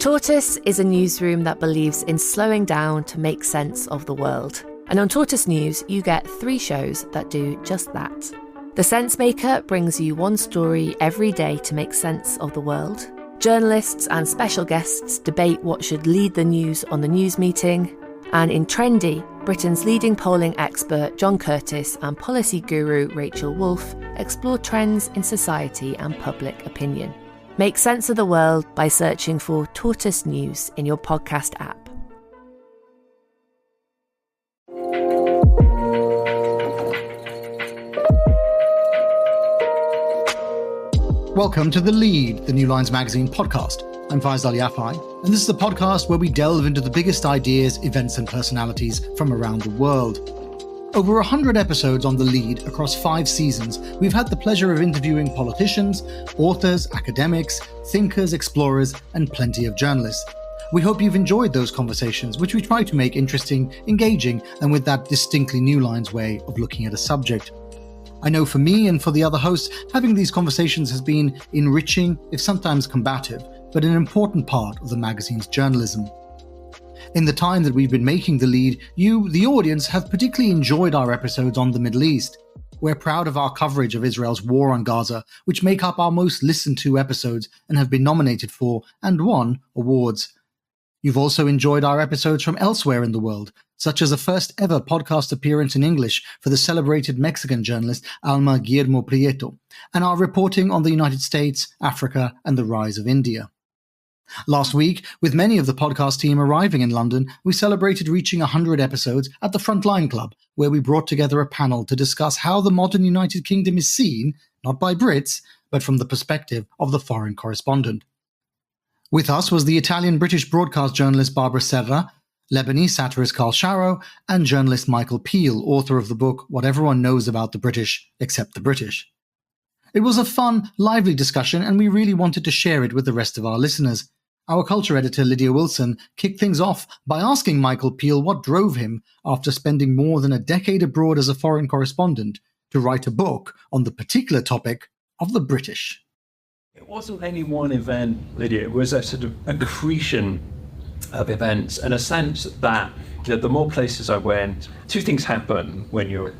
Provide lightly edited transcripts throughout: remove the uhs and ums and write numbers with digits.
Tortoise is a newsroom that believes in slowing down to make sense of the world. And on Tortoise News, you get 3 shows that do just that. The Sense Maker brings you one story every day to make sense of the world. Journalists and special guests debate what should lead the news on the news meeting. And in Trendy, Britain's leading polling expert John Curtis and policy guru Rachel Wolfe explore trends in society and public opinion. Make sense of the world by searching for Tortoise News in your podcast app. Welcome to The Lead, the New Lines Magazine podcast. I'm Faisal Yafai, and this is the podcast where we delve into the biggest ideas, events and personalities from around the world. Over 100 episodes on The Lead across 5 seasons, we've had the pleasure of interviewing politicians, authors, academics, thinkers, explorers, and plenty of journalists. We hope you've enjoyed those conversations, which we try to make interesting, engaging, and with that distinctly New Lines way of looking at a subject. I know for me and for the other hosts, having these conversations has been enriching, if sometimes combative, but an important part of the magazine's journalism. In the time that we've been making The Lead, you, the audience, have particularly enjoyed our episodes on the Middle East. We're proud of our coverage of Israel's war on Gaza, which make up our most listened to episodes and have been nominated for and won awards. You've also enjoyed our episodes from elsewhere in the world, such as a first ever podcast appearance in English for the celebrated Mexican journalist Alma Guillermo Prieto, and our reporting on the United States, Africa, and the rise of India. Last week, with many of the podcast team arriving in London, we celebrated reaching 100 episodes at the Frontline Club, where we brought together a panel to discuss how the modern United Kingdom is seen, not by Brits, but from the perspective of the foreign correspondent. With us was the Italian-British broadcast journalist Barbara Serra, Lebanese satirist Karl Sharro, and journalist Michael Peel, author of the book What Everyone Knows About the British, Except the British. It was a fun, lively discussion, and we really wanted to share it with the rest of our listeners. Our culture editor, Lydia Wilson, kicked things off by asking Michael Peel what drove him, after spending more than a decade abroad as a foreign correspondent, to write a book on the particular topic of the British. It wasn't any one event, Lydia. It was a sort of accretion of events, and a sense that the more places I went, 2 things happen when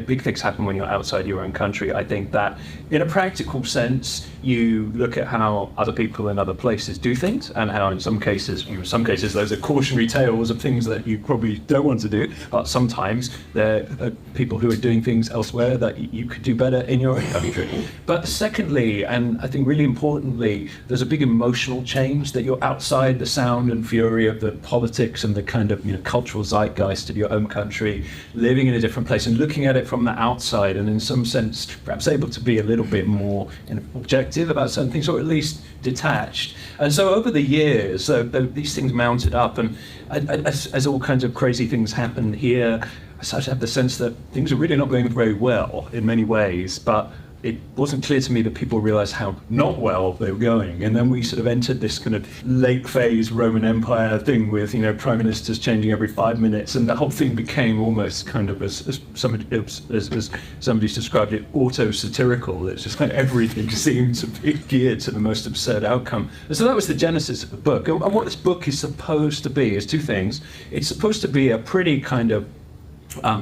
big things happen when you're outside your own country. I think that in a practical sense, you look at how other people in other places do things, and how in some cases those are cautionary tales of things that you probably don't want to do, but sometimes there are people who are doing things elsewhere that you could do better in your own country. But secondly, and I think really importantly, there's a big emotional change that you're outside the sound and fury of the politics and the kind of cultural zeitgeist of your own country, living in a different place and looking at it from the outside, and in some sense perhaps able to be a little bit more objective about certain things, or at least detached. And so over the years, these things mounted up, and as all kinds of crazy things happened here, I started to have the sense that things are really not going very well in many ways, but it wasn't clear to me that people realized how not well they were going. And then we sort of entered this kind of late phase Roman Empire thing with, prime ministers changing every 5 minutes. And the whole thing became almost kind of, as somebody's described it, auto-satirical. It's just like everything seemed to be geared to the most absurd outcome. And so that was the genesis of the book. And what this book is supposed to be is 2 things. It's supposed to be a pretty kind of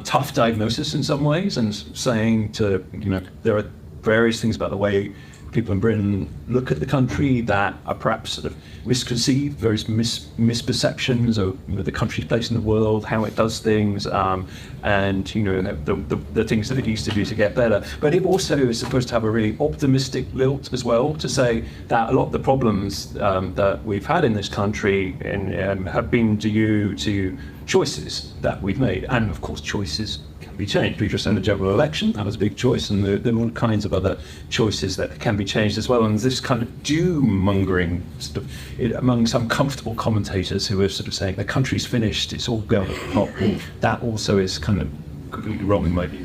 tough diagnosis in some ways, and saying to, there are various things about the way people in Britain look at the country that are perhaps sort of misconceived, various misperceptions of the country's place in the world, how it does things, and the things that it needs to do to get better. But it also is supposed to have a really optimistic lilt as well, to say that a lot of the problems that we've had in this country have been due to choices that we've made, and of course choices can be changed. We just had a general election, that was a big choice, and there are all kinds of other choices that can be changed as well. And this kind of doom-mongering sort of among some comfortable commentators who are sort of saying the country's finished, it's all going to top, that also is kind of completely wrong in my view.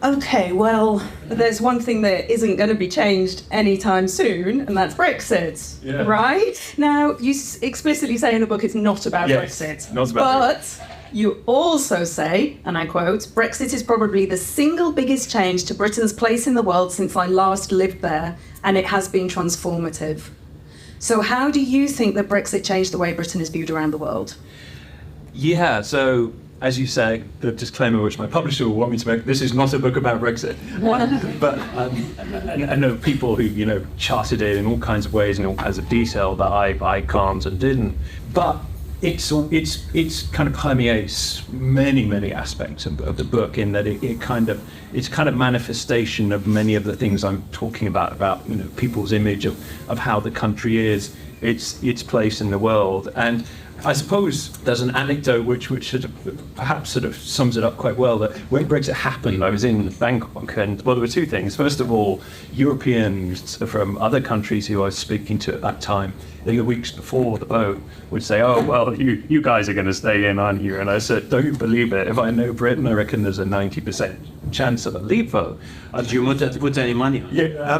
Okay, well, there's one thing that isn't going to be changed anytime soon, and that's Brexit, right? Now, you explicitly say in the book it's not about Brexit. Not about Brexit. You also say, and I quote, "Brexit is probably the single biggest change to Britain's place in the world since I last lived there, and it has been transformative." So how do you think that Brexit changed the way Britain is viewed around the world? Yeah, so as you say, the disclaimer which my publisher will want me to make, this is not a book about Brexit. But I know people who, charted it in all kinds of ways and all kinds of detail that I can't and didn't. But it's kind of permeates many aspects of the book, in that it's kind of manifestation of many of the things I'm talking about people's image of how the country is, its place in the world. And I suppose there's an anecdote which perhaps sums it up quite well, that when Brexit happened, I was in Bangkok, and there were two things. First of all, Europeans from other countries who I was speaking to at that time, the weeks before the vote, would say, "Oh, well, you guys are going to stay in, aren't you?" And I said, "Don't believe it. If I know Britain, I reckon there's a 90% chance of a leave vote." Do you want to put any money on? Yeah,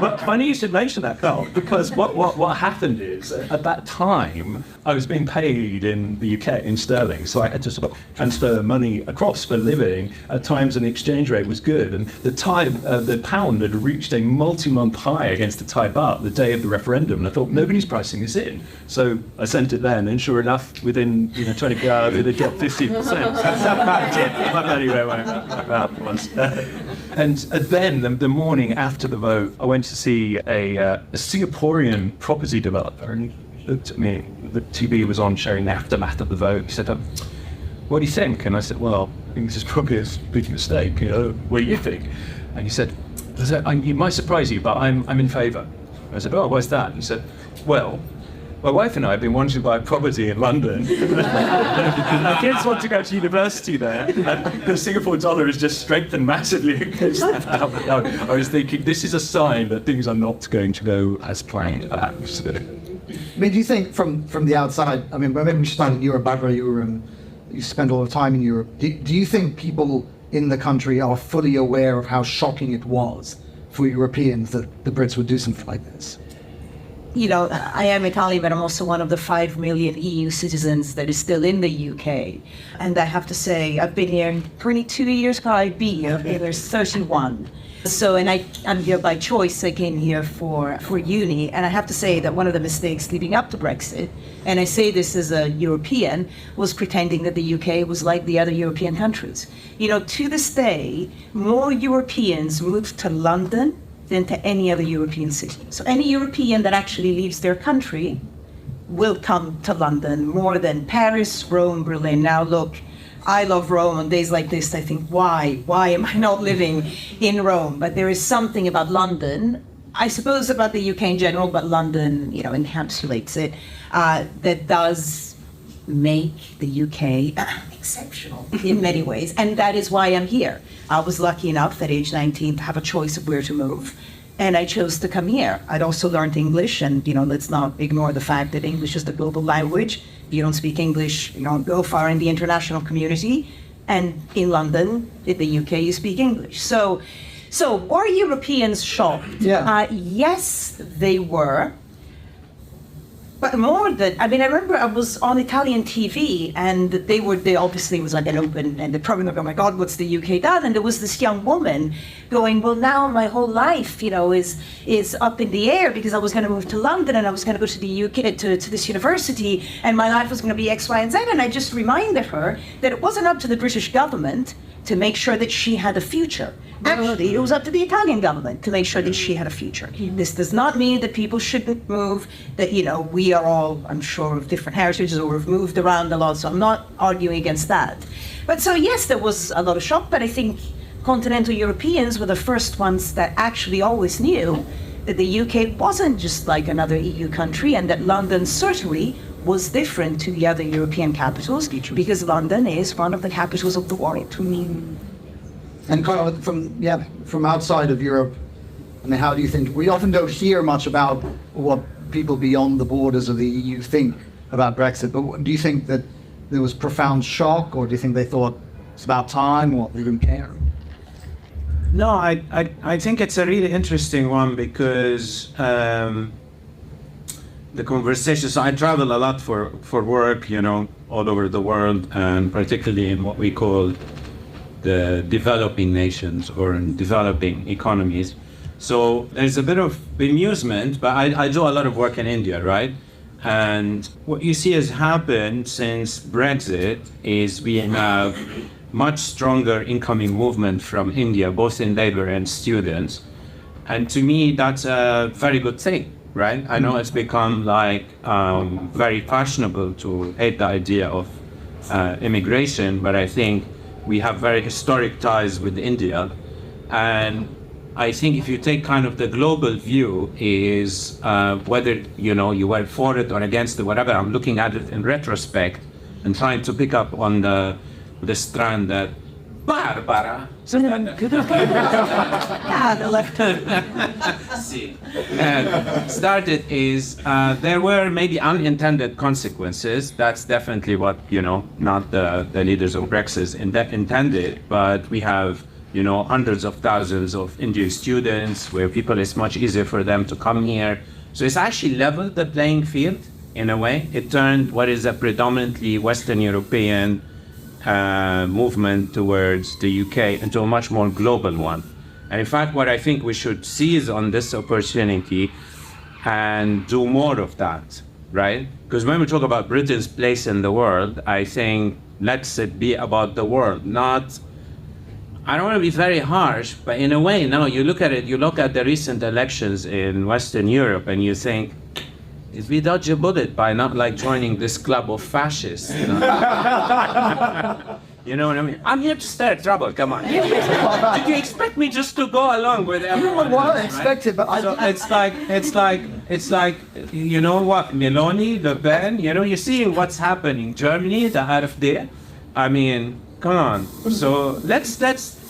but funny you should mention that, Carl, because what happened is, at that time, I was being paid in the UK in sterling, so I had to sort of transfer money across for living at times, and the exchange rate was good, and the pound had reached a multi-month high against the Thai baht the day of the referendum, and I thought, nobody's pricing this in. So I sent it then, and sure enough, within 24 hours, it had got 50%. My money went out once. And then the morning after the vote, I went to see a Singaporean property developer, and he looked at me. The TV was on showing the aftermath of the vote. He said, "What do you think?" And I said, "Well, I think this is probably a big mistake. What do you think?" And he said, "It might surprise you, but I'm in favour." I said, "Oh, why's that?" He said, "Well, my wife and I have been wanting to buy property in London. Our kids want to go to university there, and the Singapore dollar has just strengthened massively against that." I was thinking, this is a sign that things are not going to go as planned, perhaps. I mean, do you think from the outside, I mean, when you started in Europe, Barbara, you spent all the time in Europe, do you think people in the country are fully aware of how shocking it was for Europeans that the Brits would do something like this? I am Italian, but I'm also one of the 5 million EU citizens that is still in the UK. And I have to say, I've been here 22 years, I've been here, there's 31. So, and I'm here by choice. I came here for uni, and I have to say that one of the mistakes leading up to Brexit, and I say this as a European, was pretending that the UK was like the other European countries. To this day, more Europeans move to London than to any other European city. So any European that actually leaves their country will come to London more than Paris, Rome, Berlin. Now look, I love Rome. On days like this, I think, why am I not living in Rome? But there is something about London, I suppose about the UK in general, but London, encapsulates it, that does make the UK exceptional in many ways. And that is why I'm here. I was lucky enough at age 19 to have a choice of where to move. And I chose to come here. I'd also learned English, and let's not ignore the fact that English is the global language. If you don't speak English, you don't go far in the international community. And in London, in the UK, you speak English. So were Europeans shocked? Yeah. Yes, they were. But more than, I remember I was on Italian TV, and they obviously was like an open, and they probably like, "Oh my God, what's the UK done?" And there was this young woman going, "Well, now my whole life, is up in the air, because I was going to move to London, and I was going to go to the UK, to this university, and my life was going to be X, Y, and Z." And I just reminded her that it wasn't up to the British government to make sure that she had a future. Actually, it was up to the Italian government to make sure that she had a future. This does not mean that people shouldn't move, that, we are all, I'm sure, of different heritages, or have moved around a lot, so I'm not arguing against that. But so, yes, there was a lot of shock, but I think continental Europeans were the first ones that actually always knew that the UK wasn't just like another EU country, and that London certainly was different to the other European capitals, because London is one of the capitals of the world. And Karl, from outside of Europe, how do you think, we often don't hear much about what people beyond the borders of the EU think about Brexit, but do you think that there was profound shock, or do you think they thought it's about time, or they didn't care? No, I think it's a really interesting one, because the conversations, I travel a lot for work, all over the world, and particularly in what we call the developing nations or in developing economies. So there's a bit of bemusement, but I do a lot of work in India, right? And what you see has happened since Brexit is we have much stronger incoming movement from India, both in labor and students. And to me, that's a very good thing, right? I know it's become like very fashionable to hate the idea of immigration, but I think we have very historic ties with India. And I think if you take kind of the global view is whether, you were for it or against it, whatever, I'm looking at it in retrospect and trying to pick up on the strand that Barbara started is there were maybe unintended consequences. That's definitely what, not the leaders of Brexit intended, but we have hundreds of thousands of Indian students where it's much easier for them to come here. So it's actually leveled the playing field in a way. It turned what is a predominantly Western European movement towards the UK into a much more global one. And in fact, what I think we should seize on this opportunity and do more of that, right? Because when we talk about Britain's place in the world, I think let's it be about the world, not I don't want to be very harsh, but in a way, no, you look at the recent elections in Western Europe and you think, did we dodge a bullet by not joining this club of fascists? You know what I mean? I'm here to start trouble, come on. Did you expect me just to go along with everyone? Well, I expected, but so it's like, you know what, Meloni, Le Pen, you're seeing what's happening in Germany, the AfD. I mean, come on. So let's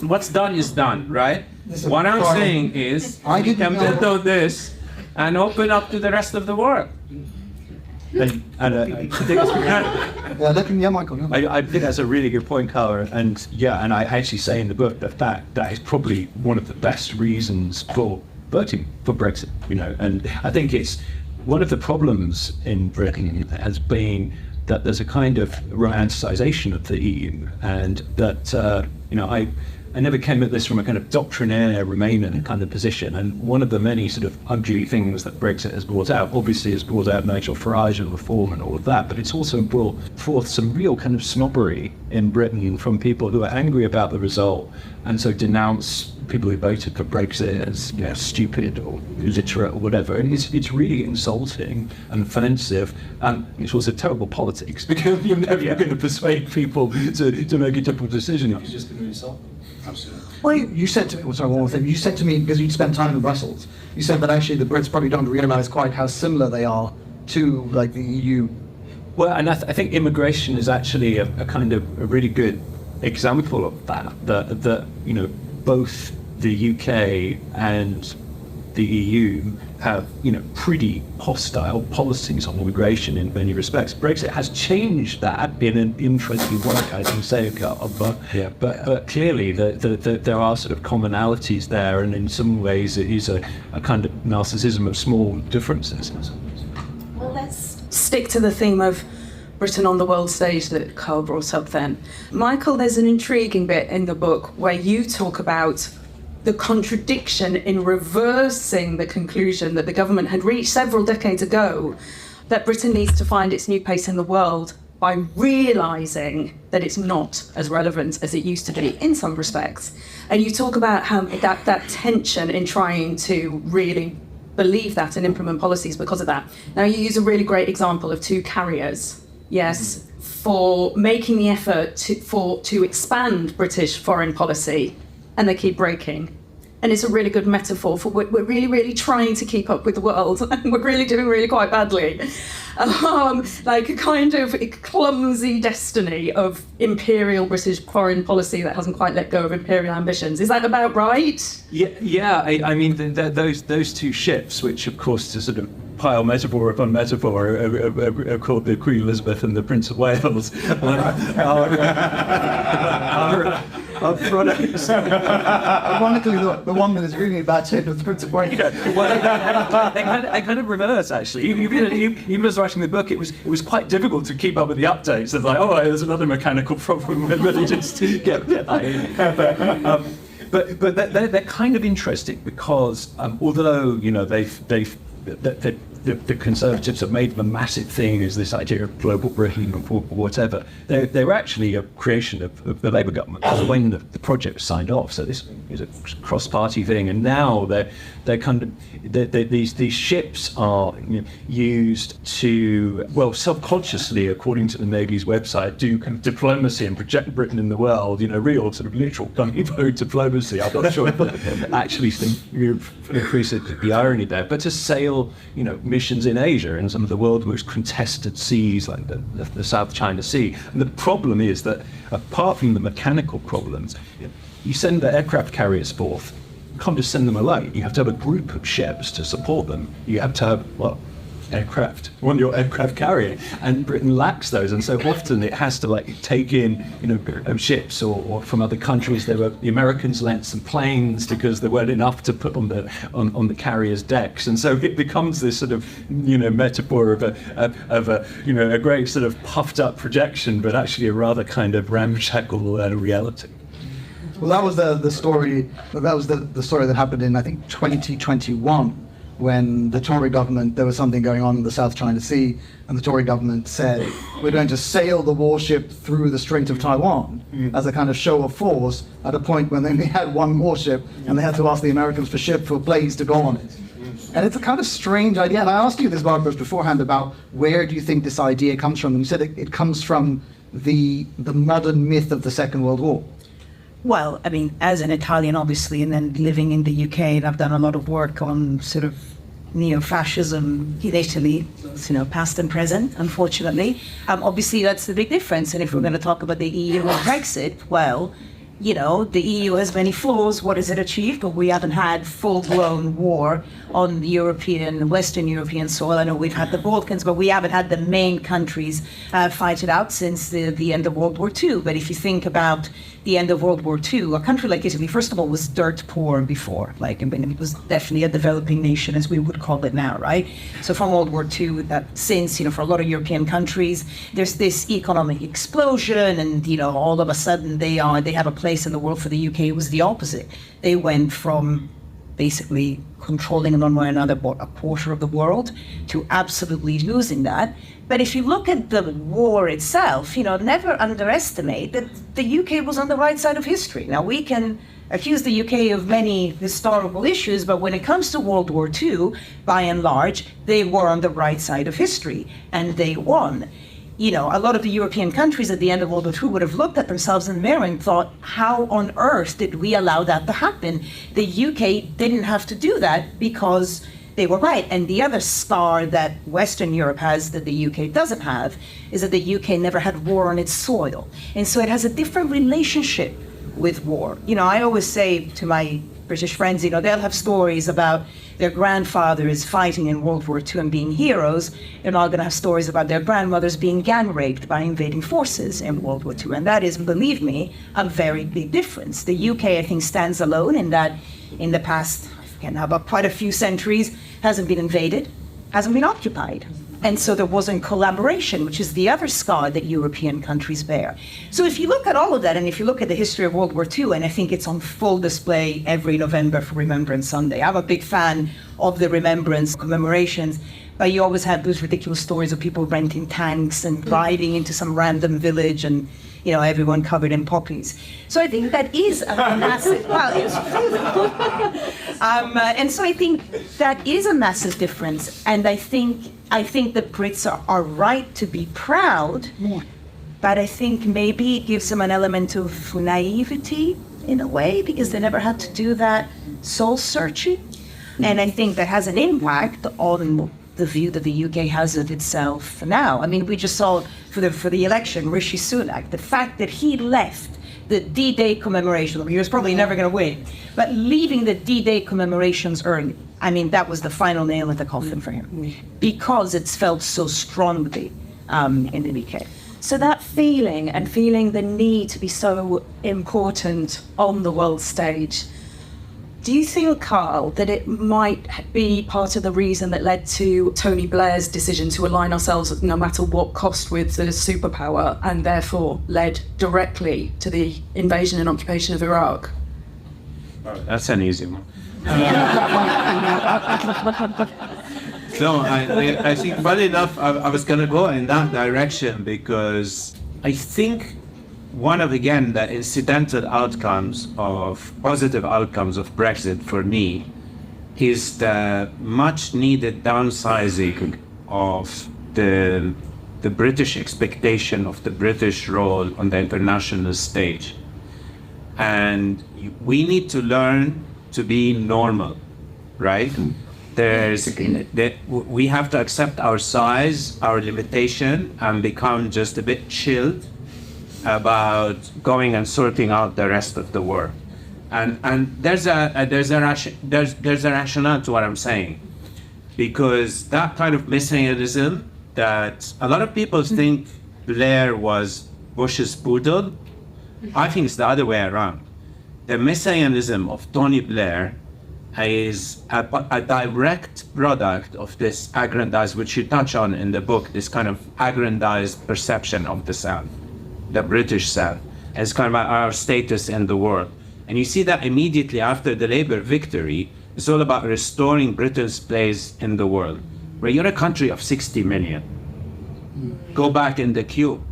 what's done is done, right? What I'm saying is we can build on this and open up to the rest of the world. I think that's a really good point, Karl. And I actually say in the book that is probably one of the best reasons for voting for Brexit. And I think it's one of the problems in Britain has been that there's a kind of romanticization of the EU, and that I never came at this from a kind of doctrinaire Remainer kind of position. And one of the many sort of ugly things that Brexit has brought out, obviously has brought out Nigel Farage and reform and all of that, but it's also brought forth some real kind of snobbery in Britain from people who are angry about the result, and so denounce people who voted for Brexit as stupid or illiterate or whatever. And it's really insulting and offensive, and it's also terrible politics, because you're never going to persuade people to make a different decision. You're just going to insult them. Absolutely. Well, you said to me, sorry, one more thing. You said to me, because you'd spent time in Brussels, you said that actually the Brits probably don't realise quite how similar they are to the EU. Well, and I think immigration is actually a kind of a really good example of that. That both the UK and the EU have pretty hostile policies on immigration in many respects. Brexit has changed that in an interesting way, I can say, but clearly there are sort of commonalities there, and in some ways it is a kind of narcissism of small differences. Well, let's stick to the theme of Britain on the world stage that Karl brought up then. Michael, there's an intriguing bit in the book where you talk about the contradiction in reversing the conclusion that the government had reached several decades ago, that Britain needs to find its new place in the world by realising that it's not as relevant as it used to be in some respects. And you talk about how that tension in trying to really believe that and implement policies because of that. Now, you use a really great example of two carriers, yes, for making the effort to expand British foreign policy, and they keep breaking. And it's a really good metaphor for we're really, really trying to keep up with the world, and we're really doing really quite badly. Like a kind of clumsy destiny of imperial British foreign policy that hasn't quite let go of imperial ambitions. Is that about right? Yeah. I mean, those two ships, which of course to sort of pile metaphor upon metaphor, are called the Queen Elizabeth and the Prince of Wales. Our products. Ironically, the one that is really a bad shape is the Prince of Wales. They kind of reverse, actually. Even as writing the book, it was quite difficult to keep up with the updates. It's like, there's another mechanical problem. Really just get that in. but they're kind of interesting because although the Conservatives have made the massive thing is this idea of global Britain or whatever. They're actually a creation of the Labour government when the project was signed off. So this is a cross-party thing, and now they're kind of these ships are used to, well, subconsciously, according to the Navy's website, do kind of diplomacy and project Britain in the world. Real sort of literal diplomacy. I'm not sure if I actually think you appreciate the irony there, but to sail, missions in Asia and some of the world's most contested seas, like the South China Sea. And the problem is that, apart from the mechanical problems, you send the aircraft carriers forth, you can't just send them alone. You have to have a group of ships to support them. You have to have, aircraft on your aircraft carrier, and Britain lacks those, and so often it has to take in ships or from other countries. The Americans lent some planes because there weren't enough to put on the carrier's decks, and so it becomes this sort of metaphor of a great sort of puffed up projection, but actually a rather kind of ramshackle reality. Well, that was the story. That was the story that happened in, I think, 2021. When the Tory government, there was something going on in the South China Sea, and the Tory government said, we're going to sail the warship through the Strait of Taiwan as a kind of show of force, at a point when they only had one warship, and they had to ask the Americans for planes to go on it. And it's a kind of strange idea. And I asked you this, Barbara, beforehand about where do you think this idea comes from? And you said it comes from the modern myth of the Second World War. Well, I mean, as an Italian, obviously, and then living in the UK, and I've done a lot of work on sort of neo-fascism in Italy, past and present, unfortunately. Obviously, that's the big difference. And if we're going to talk about the EU and Brexit, well, the EU has many flaws. What has it achieved? But we haven't had full-blown war on Western European soil. I know we've had the Balkans, but we haven't had the main countries fight it out since the end of World War II. But if you think about the end of World War II, a country like Italy, first of all, was dirt poor before. It was definitely a developing nation, as we would call it now, right? So from World War II, that since, for a lot of European countries, there's this economic explosion, and, all of a sudden they have a place in the world. For the UK, it was the opposite. They went from basically controlling one way or another about a quarter of the world to absolutely losing that. But if you look at the war itself, never underestimate that the UK was on the right side of history. Now, we can accuse the UK of many historical issues, but when it comes to World War II, by and large, they were on the right side of history, and they won. A lot of the European countries at the end of World War II would have looked at themselves in the mirror and thought, how on earth did we allow that to happen? The UK didn't have to do that because they were right. And the other scar that Western Europe has that the UK doesn't have is that the UK never had war on its soil. And so it has a different relationship with war. I always say to my British friends, they'll have stories about their grandfathers fighting in World War II and being heroes. They're not going to have stories about their grandmothers being gang raped by invading forces in World War II. And that is, believe me, a very big difference. The UK, I think, stands alone in that in the past, I forget now, about quite a few centuries, hasn't been invaded, hasn't been occupied. And so there wasn't collaboration, which is the other scar that European countries bear. So if you look at all of that, and if you look at the history of World War II, and I think it's on full display every November for Remembrance Sunday. I'm a big fan of the Remembrance commemorations, but you always have those ridiculous stories of people renting tanks and riding into some random village and, everyone covered in poppies. So I think that is a massive, and so I think that is a massive difference. And I think the Brits are right to be proud, but I think maybe it gives them an element of naivety in a way, because they never had to do that soul searching. And I think that has an impact on the view that the UK has of itself now. I mean, we just saw for the election, Rishi Sunak, the fact that he left the D-Day commemoration. He was probably never going to win, but leaving the D-Day commemorations early, I mean, that was the final nail in the coffin for him, because it's felt so strongly in the UK. So that feeling the need to be so important on the world stage, do you think, Karl, that it might be part of the reason that led to Tony Blair's decision to align ourselves no matter what cost with the superpower, and therefore led directly to the invasion and occupation of Iraq? That's an easy one. No, I think, funny enough, I was going to go in that direction because I think one of, again, the incidental outcomes of, positive outcomes of Brexit for me is the much needed downsizing of the British expectation of the British role on the international stage. And we need to learn to be normal, right? We have to accept our size, our limitation, and become just a bit chilled about going and sorting out the rest of the world. And there's a rationale to what I'm saying, because that kind of messianism that a lot of people think Blair was Bush's poodle, I think it's the other way around. The messianism of Tony Blair is a direct product of this aggrandized, which you touch on in the book, this kind of aggrandized perception of the South, the British South, as kind of our status in the world. And you see that immediately after the Labour victory. It's all about restoring Britain's place in the world, where you're a country of 60 million. Go back in the queue,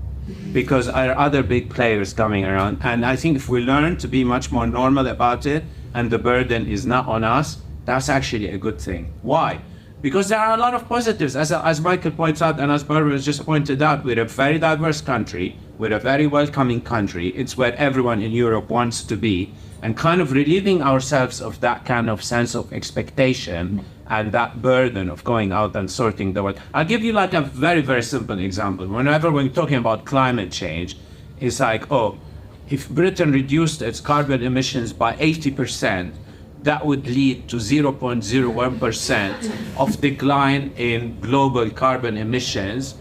because there are other big players coming around. And I think if we learn to be much more normal about it, and the burden is not on us, that's actually a good thing. Why? Because there are a lot of positives. As Michael points out, and as Barbara has just pointed out, we're a very diverse country, we're a very welcoming country. It's where everyone in Europe wants to be. And kind of relieving ourselves of that kind of sense of expectation and that burden of going out and sorting the world. I'll give you like a very, very simple example. Whenever we're talking about climate change, it's like, oh, if Britain reduced its carbon emissions by 80%, that would lead to 0.01% of decline in global carbon emissions.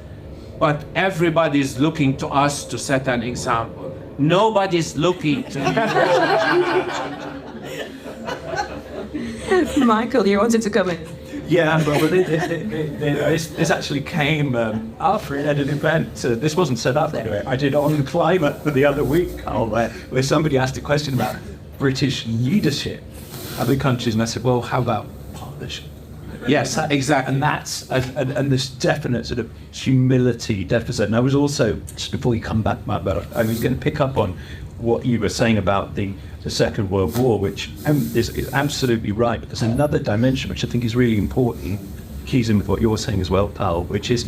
But everybody's looking to us to set an example. Nobody's looking to Michael, you wanted to come in. Yeah, but this actually came after an event. This wasn't set up anyway. I did On Climate the other week, where somebody asked a question about British leadership other countries, and I said, well, how about partnership? Yes, exactly. And that's and this definite sort of humility deficit. And I was also, just before you come back, Matt, I was going to pick up on what you were saying about the Second World War, which is absolutely right. But there's another dimension which I think is really important, keys in with what you're saying as well, Karl, which is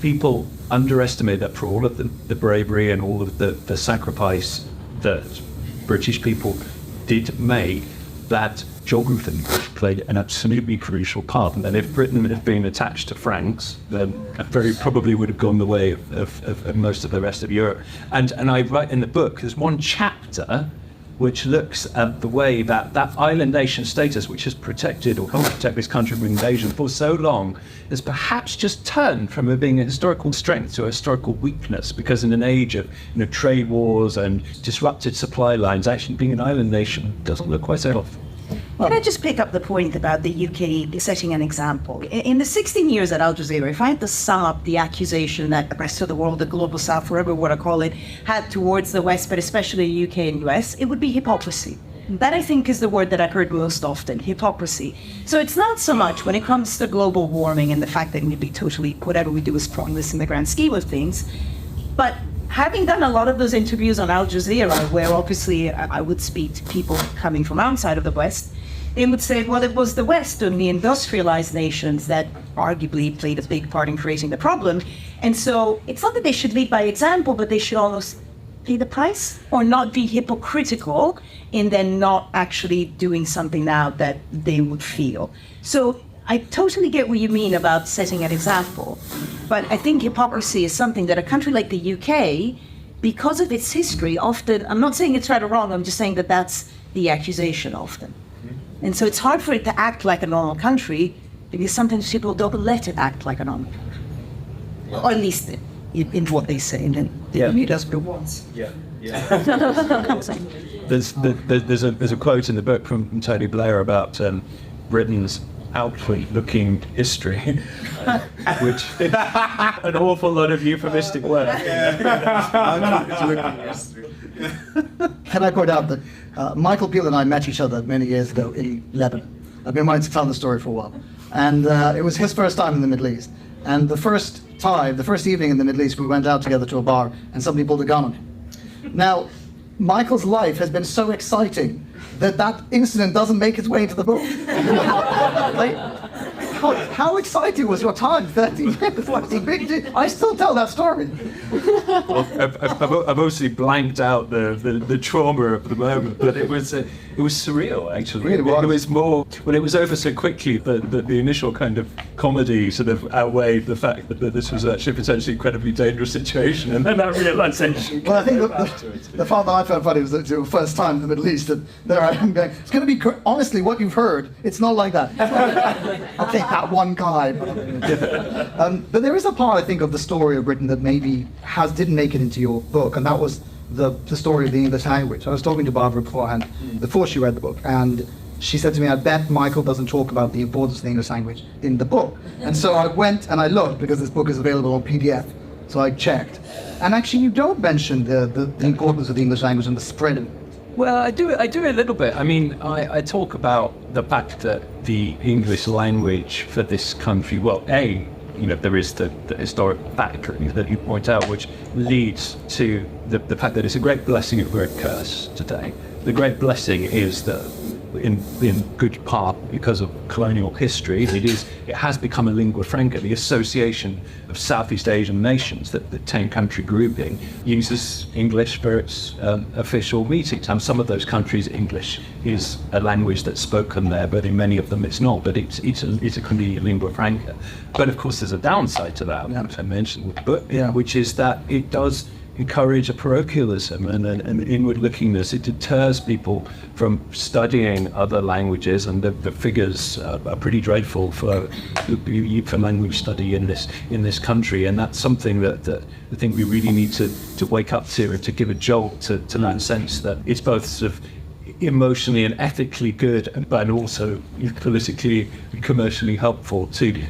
people underestimate that for all of the bravery and all of the sacrifice that British people did make, that geography played an absolutely crucial part. And if Britain had been attached to France, then it very probably would have gone the way of most of the rest of Europe. And I write in the book, there's one chapter which looks at the way that island nation status, which has protected or helped protect this country from invasion for so long, has perhaps just turned from it being a historical strength to a historical weakness, because in an age of trade wars and disrupted supply lines, actually being an island nation doesn't look quite so often. Can I just pick up the point about the UK setting an example? In the 16 years at Al Jazeera, if I had to sum up the accusation that the rest of the world, the global south, whatever you want to call it, had towards the West, but especially the UK and US, it would be hypocrisy. That, I think, is the word that I've heard most often, hypocrisy. So it's not so much when it comes to global warming and the fact that we'd be totally, whatever we do is pointless in the grand scheme of things, but having done a lot of those interviews on Al Jazeera, where obviously I would speak to people coming from outside of the West, they would say, well, it was the West and the industrialized nations that arguably played a big part in creating the problem. And so it's not that they should lead by example, but they should almost pay the price or not be hypocritical in then not actually doing something now that they would feel. So I totally get what you mean about setting an example, but I think hypocrisy is something that a country like the UK, because of its history, often, I'm not saying it's right or wrong, I'm just saying that that's the accusation often. And so it's hard for it to act like a normal country, because sometimes people don't let it act like a normal country. Or at least in what they say, and then it does go once. Yeah. There's a quote in the book from Tony Blair about Britain's outward-looking history, which is an awful lot of euphemistic work. Can I point out that Michael Peel and I met each other many years ago in Lebanon. I've been wanting to tell the story for a while. And it was his first time in the Middle East. And the first evening in the Middle East, we went out together to a bar and somebody pulled a gun on him. Now, Michael's life has been so exciting that incident doesn't make its way into the book. Like, how exciting was your time 13 years? I still tell that story. Well, I've obviously blanked out the trauma of the moment, but it was surreal, actually. Really was. It was more, when it was over so quickly, the initial kind of comedy sort of outweighed the fact that this was actually a potentially incredibly dangerous situation, and then that realization. Well, I think the part that I found funny was that it was the first time in the Middle East, and there I am going, it's going to be, honestly, what you've heard, it's not like that. I think that one guy. But there is a part, I think, of the story of Britain that maybe didn't make it into your book, and that was the story of the English language. I was talking to Barbara beforehand, before she read the book, and she said to me, I bet Michael doesn't talk about the importance of the English language in the book. And so I went and I looked, because this book is available on PDF, so I checked. And actually you don't mention the importance of the English language and the spread of it. Well, I do a little bit. I mean, I talk about the fact that the English language for this country, well, there is the historic fact that you point out, which leads to the fact that it's a great blessing and a great curse today. The great blessing is that in good part because of colonial history, it has become a lingua franca. The Association of Southeast Asian Nations, the 10-country grouping, uses English for its official meetings. And some of those countries, English is a language that's spoken there, but in many of them it's not. But it's a kind of lingua franca. But of course, there's a downside to that, which I mentioned with the book, which is that it does encourage a parochialism and an inward-lookingness. It deters people from studying other languages, and the figures are pretty dreadful for language study in this country. And that's something that I think we really need to wake up to, and to give a jolt to that sense that it's both sort of emotionally and ethically good, but also politically and commercially helpful to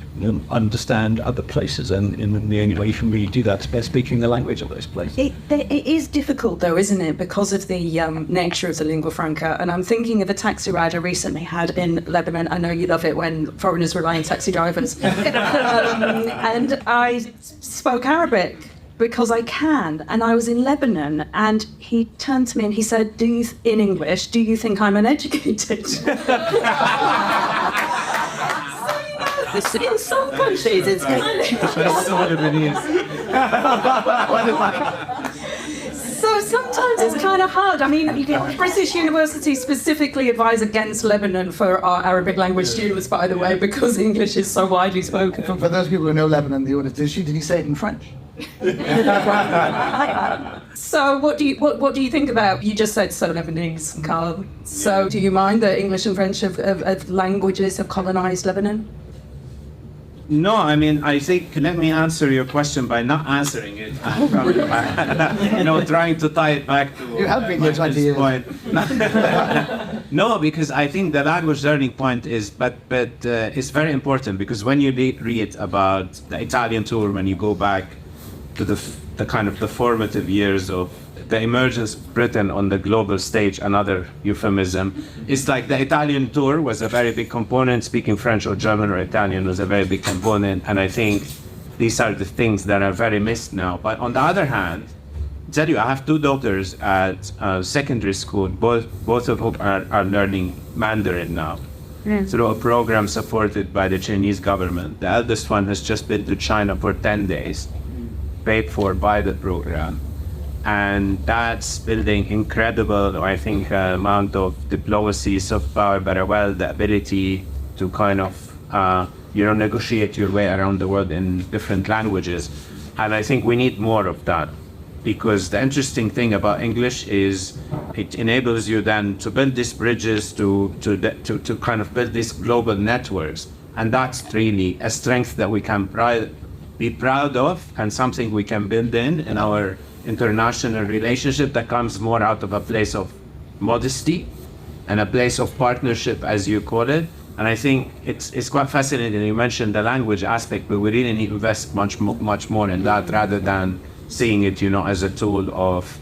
understand other places, and in the only way you can really do that is by speaking the language of those places. It is difficult though, isn't it, because of the nature of the lingua franca. And I'm thinking of a taxi ride I recently had in Lebanon. I know you love it when foreigners rely on taxi drivers. And I spoke Arabic because I can, and I was in Lebanon, and he turned to me and he said, in English, do you think I'm uneducated? In some countries it's So sometimes it's kind of hard. I mean, British universities specifically advise against Lebanon for our Arabic language students, by the way, because English is so widely spoken. For those people who know Lebanon, the audience, did he say it in French? So what do you think about, you just said so Lebanese, Karl. So do you mind that English and French of languages have colonized Lebanon? No, I mean, I think, let me answer your question by not answering it. Trying to tie it back to... You have been here 20 years. No, because I think the language learning point is, but it's very important, because when you read about the Italian tour, when you go back to the kind of the formative years of the emergence of Britain on the global stage, another euphemism, it's like the Italian tour was a very big component. Speaking French or German or Italian was a very big component, and I think these are the things that are very missed now. But on the other hand, tell you, I have two daughters at secondary school, both of whom are learning Mandarin now through a program supported by the Chinese government. The eldest one has just been to China for 10 days, paid for by the program. And that's building incredible, I think, amount of diplomacy, soft power, but well, the ability to kind of, negotiate your way around the world in different languages. And I think we need more of that, because the interesting thing about English is it enables you then to build these bridges, to kind of build these global networks. And that's really a strength that we can be proud of, and something we can build in our international relationship that comes more out of a place of modesty and a place of partnership, as you call it, And I think it's quite fascinating. You mentioned the language aspect, but we really need to invest much more in that rather than seeing it, as a tool of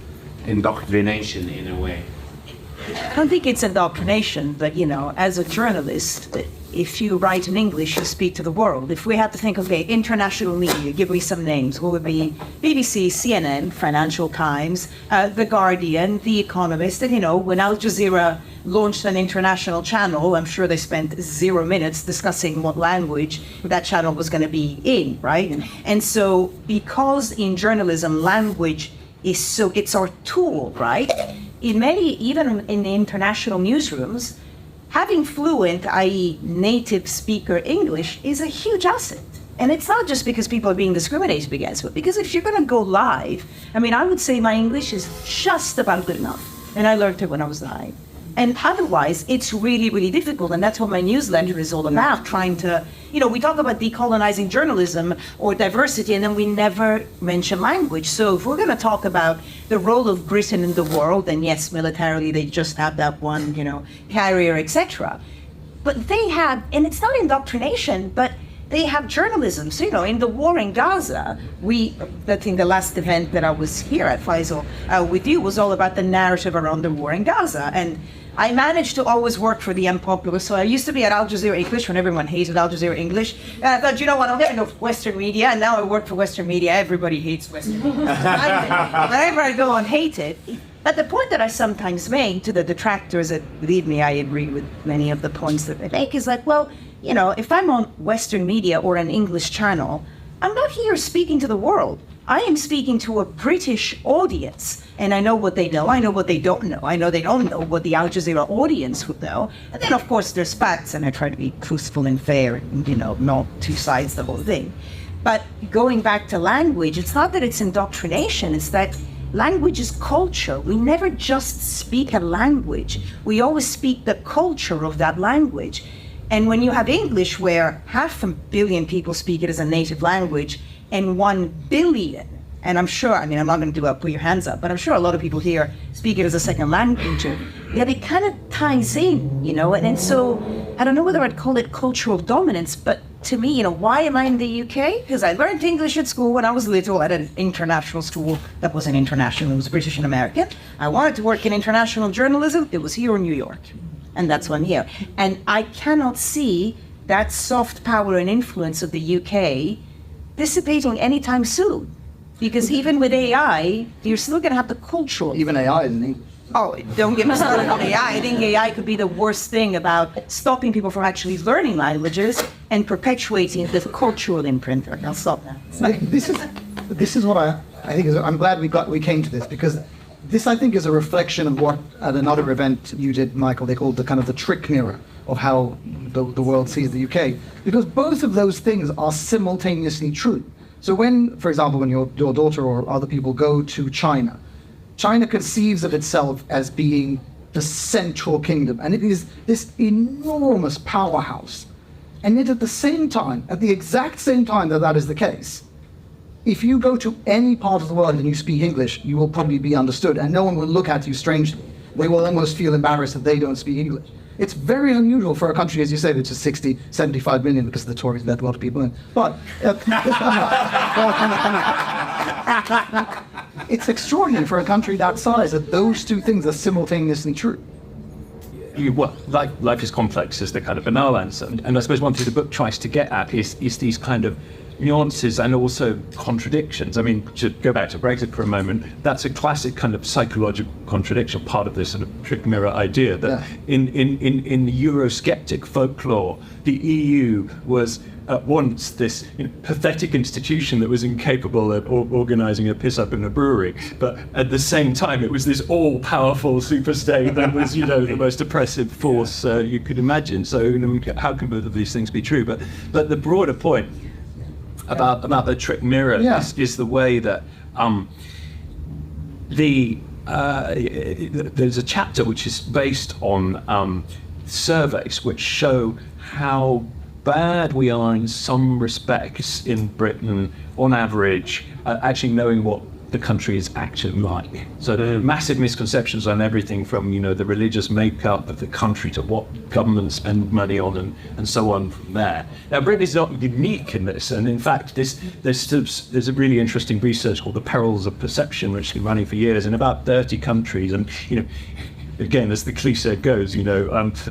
indoctrination in a way. I don't think it's indoctrination, but as a journalist, if you write in English, you speak to the world. If we had to think, okay, international media, give me some names. What would be BBC, CNN, Financial Times, The Guardian, The Economist, and when Al Jazeera launched an international channel, I'm sure they spent 0 minutes discussing what language that channel was going to be in, right? And so because in journalism, language it's our tool, right? Even in the international newsrooms, having fluent, i.e. native speaker English is a huge asset. And it's not just because people are being discriminated against, but because if you're going to go live, I would say my English is just about good enough. And I learned it when I was 9. And otherwise, it's really, really difficult. And that's what my newsletter is all about, trying to, we talk about decolonizing journalism or diversity, and then we never mention language. So if we're going to talk about the role of Britain in the world, and yes, militarily, they just have that one, carrier, etc. But they have, and it's not indoctrination, but they have journalism. So, in the war in Gaza, I think the last event that I was here at Faisal with you was all about the narrative around the war in Gaza. And I managed to always work for the unpopular. So I used to be at Al Jazeera English when everyone hated Al Jazeera English. And I thought, I'm getting to Western media. And now I work for Western media. Everybody hates Western media. Whenever I go and hate it. But the point that I sometimes make to the detractors, that believe me, I agree with many of the points that they make, is like, well, if I'm on Western media or an English channel, I'm not here speaking to the world. I am speaking to a British audience, and I know what they know. I know what they don't know. I know they don't know what the Al Jazeera audience would know. And then, of course, there's facts, and I try to be truthful and fair, and, not two sides the whole thing. But going back to language, it's not that it's indoctrination. It's that language is culture. We never just speak a language. We always speak the culture of that language. And when you have English, where 500 million people speak it as a native language, and 1 billion, and I'm sure, I'm not going to do put your hands up, but I'm sure a lot of people here speak it as a second language, that it kind of ties in, and so I don't know whether I'd call it cultural dominance, but to me, why am I in the UK? Because I learned English at school when I was little at an international school that wasn't international, it was British and American. I wanted to work in international journalism, it was here in New York. And that's why I'm here. And I cannot see that soft power and influence of the UK dissipating anytime soon. Because even with AI, you're still going to have the cultural. Even AI isn't English. Oh, don't get me started on AI. I think AI could be the worst thing about stopping people from actually learning languages and perpetuating the cultural imprint. I'll stop now. This is what I think is. I'm glad we came to this, because this, I think, is a reflection of what at another event you did, Michael, they called the kind of the trick mirror of how the world sees the UK. Because both of those things are simultaneously true. So when, for example, when your daughter or other people go to China, China conceives of itself as being the central kingdom. And it is this enormous powerhouse. And yet at the same time, at the exact same time that is the case, if you go to any part of the world and you speak English, you will probably be understood, and no one will look at you strangely. They will almost feel embarrassed that they don't speak English. It's very unusual for a country, as you say, which is 60, 75 million, because the Tories let a lot of people in. But it's extraordinary for a country that size that those two things are simultaneously true. Life is complex is the kind of banal answer. And I suppose one thing the book tries to get at is these kind of nuances and also contradictions. To go back to Brexit for a moment, that's a classic kind of psychological contradiction, part of this sort of trick mirror idea that in Eurosceptic folklore, the EU was at once this pathetic institution that was incapable of organising a piss-up in a brewery, but at the same time it was this all-powerful superstate that was, the most oppressive force you could imagine. So how can both of these things be true? But the broader point about the trick mirror is the way that there's a chapter which is based on surveys which show how bad we are in some respects in Britain on average, actually knowing what the country is actually like. So there are massive misconceptions on everything from, the religious makeup of the country to what governments spend money on and so on from there. Now, Britain is not unique in this, and in fact, there's a really interesting research called The Perils of Perception, which has been running for years in about 30 countries, and, again, as the cliche goes, the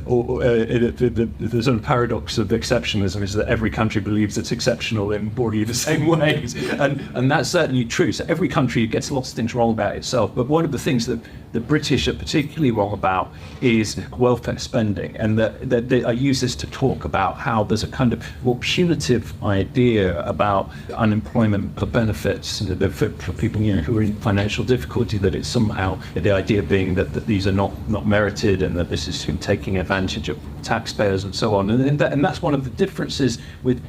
sort of paradox of exceptionalism is that every country believes it's exceptional in broadly the same ways, and that's certainly true. So every country gets lots of things wrong about itself, but one of the things that the British are particularly wrong about is welfare spending, and that I use this to talk about how there's a kind of more punitive idea about unemployment benefits for people who are in financial difficulty, that it's somehow the idea being that these are not merited and that this is taking advantage of taxpayers and so on, and that's one of the differences with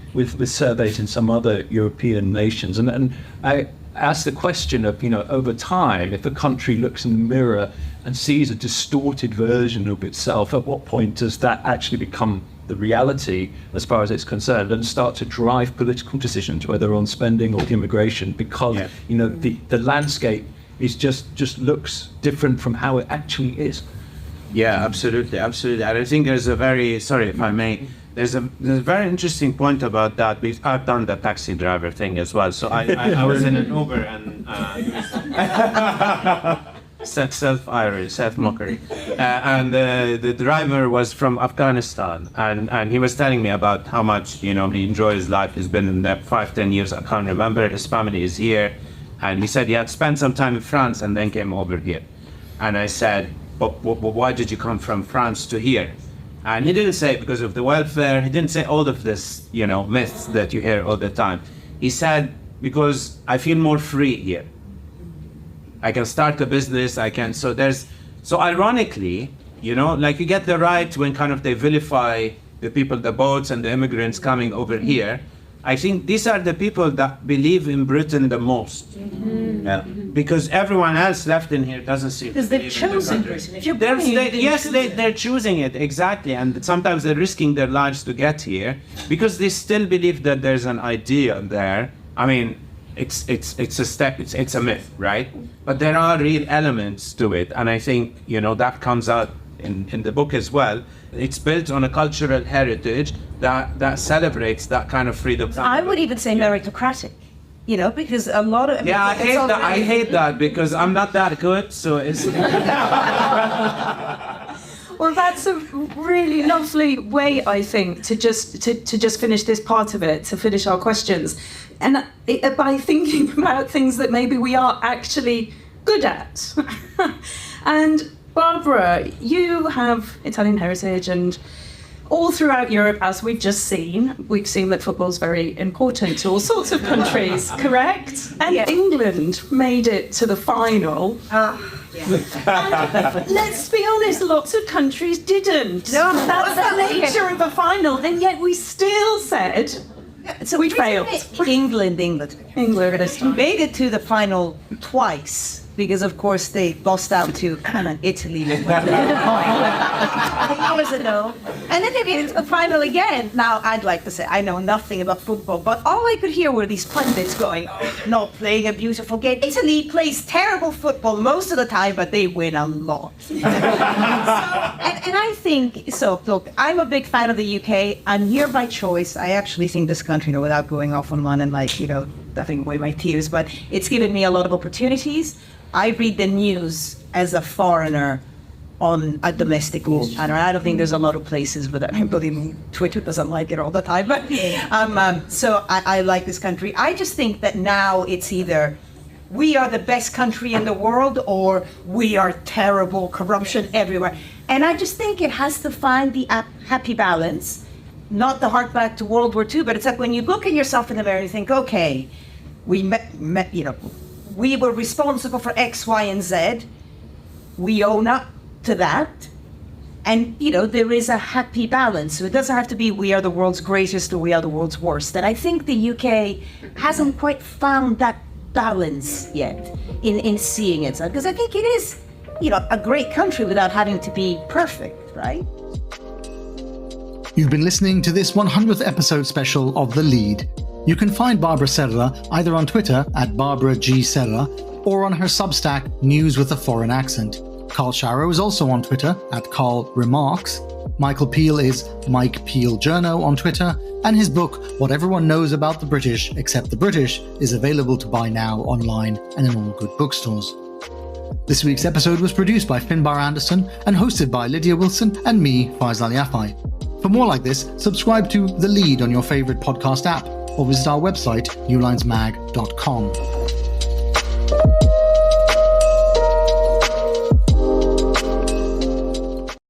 surveys in some other European nations, and I ask the question of, over time, if a country looks in the mirror and sees a distorted version of itself, at what point does that actually become the reality as far as it's concerned and start to drive political decisions, whether on spending or immigration, because the landscape is just looks different from how it actually is. Yeah, absolutely. And I think there's there's a very interesting point about that, because I've done the taxi driver thing as well. So I was in an Uber and self-mockery. And the driver was from Afghanistan, and he was telling me about how much, he enjoys life. He's been in there 5-10 years, I can't remember. His family is here. And he said he had spent some time in France and then came over here. And I said, but why did you come from France to here? And he didn't say because of the welfare. He didn't say all of this, myths that you hear all the time. He said, because I feel more free here. I can start a business, so ironically, you get the right when kind of they vilify the people, the boats and the immigrants coming over here. I think these are the people that believe in Britain the most. Mm-hmm. Yeah. Because everyone else left in here doesn't seem because they've chosen Britain. They're choosing it, exactly. And sometimes they're risking their lives to get here because they still believe that there's an idea there. I mean, it's a myth, right? But there are real elements to it. And I think, that comes out in the book as well. It's built on a cultural heritage that celebrates that kind of freedom. I would even say meritocratic, because a lot of... Yeah, I hate that because I'm not that good, so it's... Well, that's a really lovely way, I think, to just finish this part of it, to finish our questions. And by thinking about things that maybe we are actually good at. And Barbara, you have Italian heritage, and all throughout Europe, as we've seen that football's very important to all sorts of countries, correct? And yeah. England made it to the final. And let's be honest, lots of countries didn't. No, that's the nature of a final, and yet we still said, so we failed. England made it to the final twice. Because of course they lost out to Italy. Years ago. And then they made it to the final again. Now I'd like to say I know nothing about football, but all I could hear were these pundits going, not playing a beautiful game. Italy plays terrible football most of the time, but they win a lot. And I think, so look, I'm a big fan of the UK. I'm here by choice. I actually think this country, without going off on one and nothing away my tears, but it's given me a lot of opportunities. I read the news as a foreigner on a domestic news channel. I don't think there's a lot of places where that. Believe me, Twitter doesn't like it all the time. But so I like this country. I just think that now it's either we are the best country in the world or we are terrible, corruption everywhere. And I just think it has to find the happy balance, not the hark back to World War II, but it's like when you look at yourself in the mirror and you think, okay, we we were responsible for X, Y, and Z. We own up to that. And, there is a happy balance. So it doesn't have to be we are the world's greatest or we are the world's worst. And I think the UK hasn't quite found that balance yet in seeing it. Because I think it is, a great country without having to be perfect, right? You've been listening to this 100th episode special of The Lead. You can find Barbara Serra either on Twitter @Barbara G. Serra or on her Substack News with a Foreign Accent. Karl Sharro is also on Twitter at Karl Remarks. Michael Peel is Mike Peel Journo on Twitter, and his book, What Everyone Knows About the British Except the British, is available to buy now online and in all good bookstores. This week's episode was produced by Finbar Anderson and hosted by Lydia Wilson and me, Faisal Yafai. For more like this, subscribe to The Lead on your favourite podcast app or visit our website, newlinesmag.com.